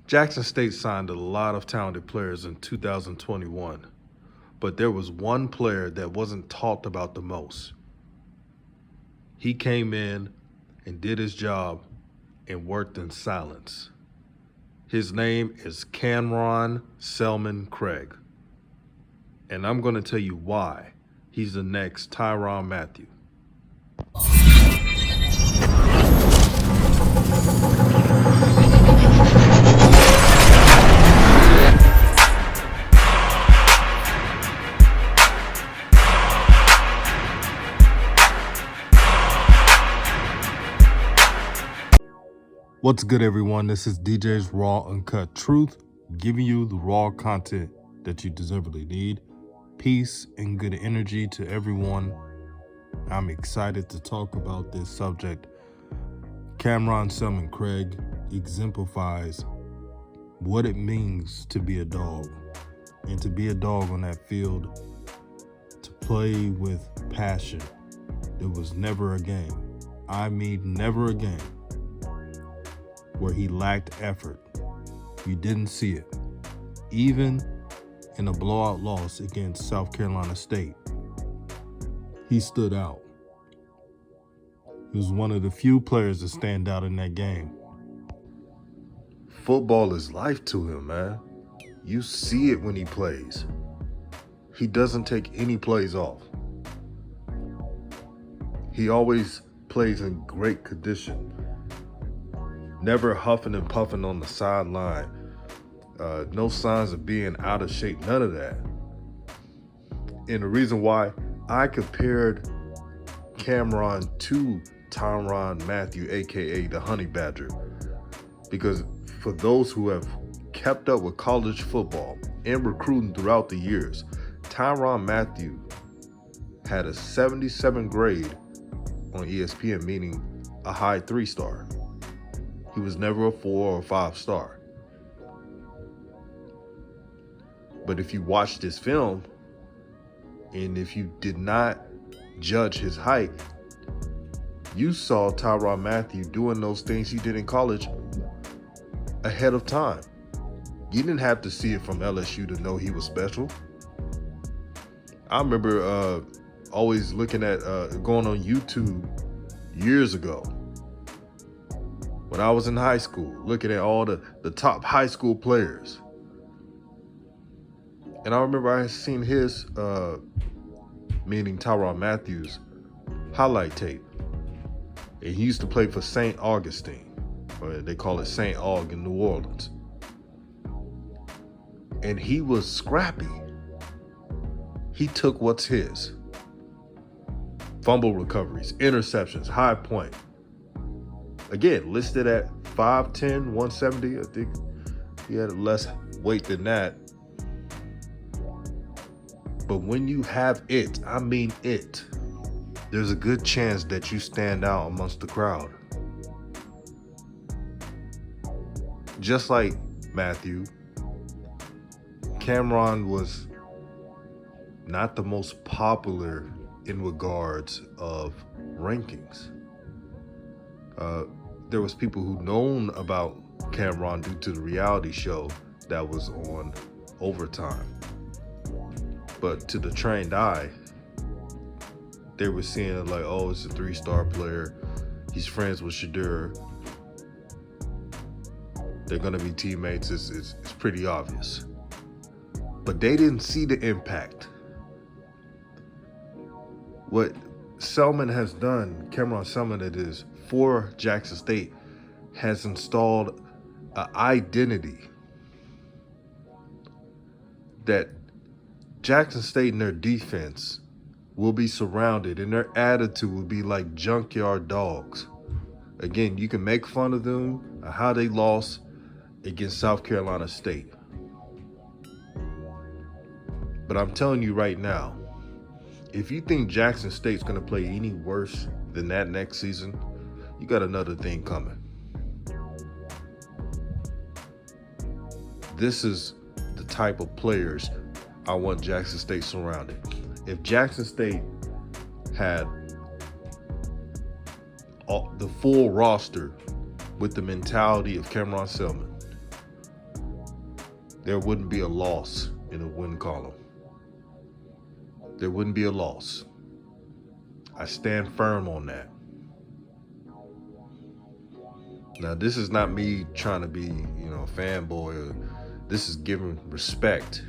Jackson State signed a lot of talented players in 2021, but there was one player that wasn't talked about the most. He came in and did his job and worked in silence. His name is Tyrann Mathieu, and I'm going to tell you why he's the next Tyrann Mathieu. What's good, everyone? This is DJ's Raw Uncut Truth, giving you the raw content that you deservedly need. Peace and good energy to everyone. I'm excited to talk about this subject. Silmon exemplifies what it means to be a dog, and to be a dog on that field, to play with passion. There was never a game, I mean never a game, where he lacked effort. You didn't see it. Even in a blowout loss against South Carolina State, he stood out. He was one of the few players to stand out in that game. Football is life to him, man. You see it when he plays. He doesn't take any plays off. He always plays in great condition. Never huffing and puffing on the sideline. No signs of being out of shape, none of that. And the reason why I compared Cameron to Tyrann Mathieu, aka the Honey Badger, because for those who have kept up with college football and recruiting throughout the years, Tyrann Mathieu had a 77 grade on ESPN, meaning a high 3-star. He was never a 4 or 5-star. But if you watched this film, and if you did not judge his height, you saw Tyrann Mathieu doing those things he did in college ahead of time. You didn't have to see it from LSU to know he was special. I remember always looking at, going on YouTube years ago, when I was in high school, looking at all the top high school players. And I remember I had seen his, meaning Tyrann Mathieu's, highlight tape. And he used to play for St. Augustine, or they call it St. Aug in New Orleans. And he was scrappy. He took what's his. Fumble recoveries, interceptions, high point. Again, listed at 5'10", 170. I think he had less weight than that. But when you have it, I mean it, there's a good chance that you stand out amongst the crowd. Just like Mathieu, Cameron was not the most popular in regards of rankings. There was people who known about Cameron due to the reality show that was on Overtime. But to the trained eye, they were seeing it like, oh, it's a 3-star player. He's friends with Shadur. They're gonna be teammates. It's pretty obvious. But they didn't see the impact. What Silmon has done, Cameron Silmon it is, for Jackson State, has installed an identity that Jackson State and their defense will be surrounded, and their attitude will be like junkyard dogs. Again, you can make fun of them, how they lost against South Carolina State. But I'm telling you right now, if you think Jackson State's gonna play any worse than that next season, you got another thing coming. This is the type of players I want Jackson State surrounded. If Jackson State had the full roster with the mentality of Cameron Silmon, there wouldn't be a loss in the win column. There wouldn't be a loss. I stand firm on that. Now, this is not me trying to be, a fanboy. This is giving respect,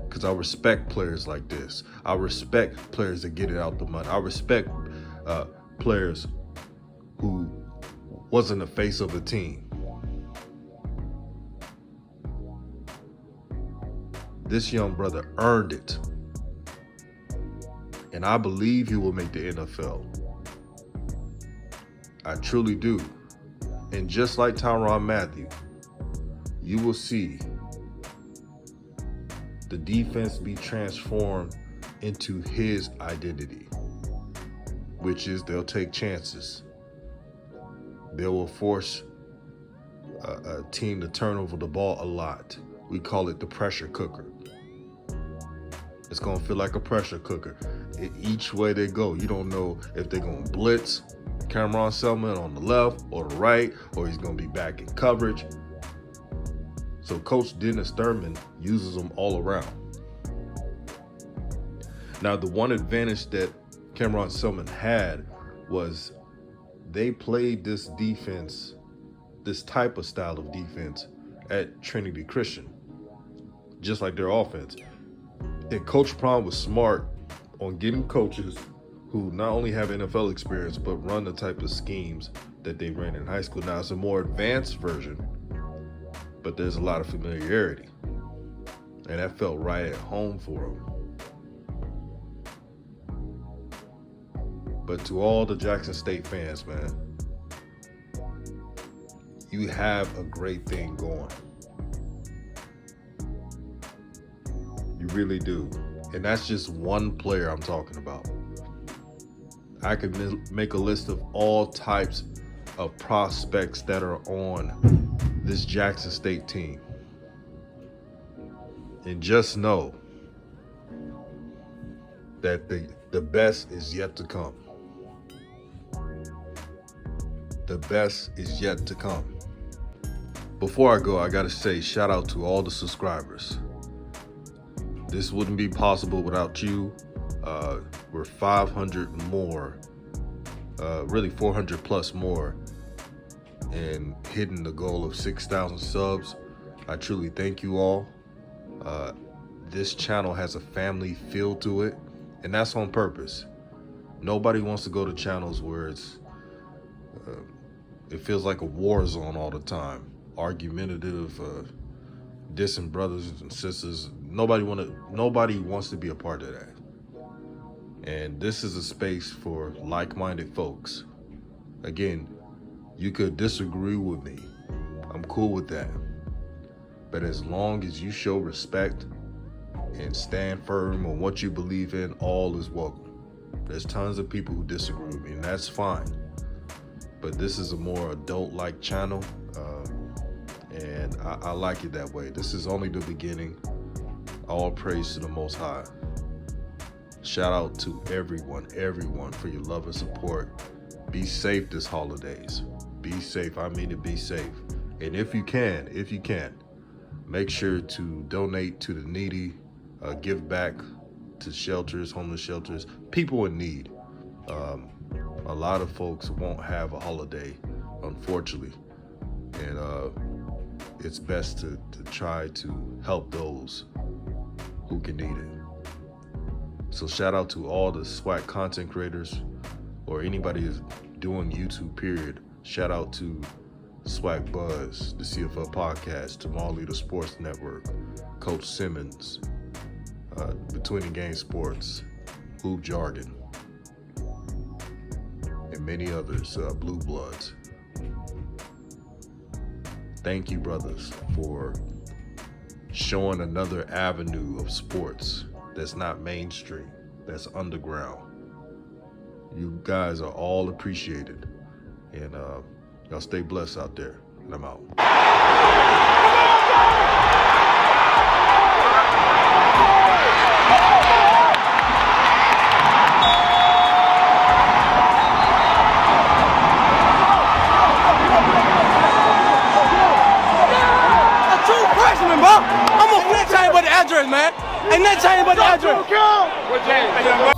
because I respect players like this. I respect players that get it out the mud. I respect players who wasn't the face of the team. This young brother earned it. And I believe he will make the NFL. I truly do. And just like Tyrann Mathieu, you will see the defense be transformed into his identity, which is they'll take chances. They will force a team to turn over the ball a lot. We call it the pressure cooker. It's going to feel like a pressure cooker. Each way they go, you don't know if they're going to blitz Cameron Silmon on the left or the right, or he's going to be back in coverage. So Coach Dennis Thurman uses them all around. Now, the one advantage that Cameron Silmon had was they played this defense, this type of style of defense at Trinity Christian, just like their offense. And Coach Prime was smart on getting coaches who not only have NFL experience, but run the type of schemes that they ran in high school. Now, it's a more advanced version, but there's a lot of familiarity. And that felt right at home for him. But to all the Jackson State fans, man, you have a great thing going. You really do. And that's just one player I'm talking about. I could make a list of all types of prospects that are on this Jackson State team. And just know that the best is yet to come. The best is yet to come. Before I go, I gotta say shout out to all the subscribers. This wouldn't be possible without you. We're 500 more, really 400 plus more, and hitting the goal of 6,000 subs. I truly thank you all. This channel has a family feel to it, and that's on purpose. Nobody wants to go to channels where it feels like a war zone all the time, argumentative, dissing brothers and sisters. Nobody wants to be a part of that. And this is a space for like-minded folks. Again, you could disagree with me. I'm cool with that. But as long as you show respect and stand firm on what you believe in, all is welcome. There's tons of people who disagree with me, and that's fine. But this is a more adult-like channel, and I like it that way. This is only the beginning. All praise to the Most High. Shout out to everyone for your love and support. Be safe this holidays. Be safe. I mean to be safe. And if you can, make sure to donate to the needy, give back to shelters, homeless shelters, people in need. A lot of folks won't have a holiday, unfortunately. And it's best to try to help those who can need it. So shout out to all the SWAC content creators, or anybody who's doing YouTube, period. Shout out to SWAC Buzz, the CFL Podcast, Tamale the Sports Network, Coach Simmons, Between the Game Sports, Hoop Jargon, and many others, Blue Bloods. Thank you, brothers, for showing another avenue of sports that's not mainstream, that's underground. You guys are all appreciated. And y'all stay blessed out there. And I'm out. A true freshman, bro. address, man. Ain't nothing changed but the address.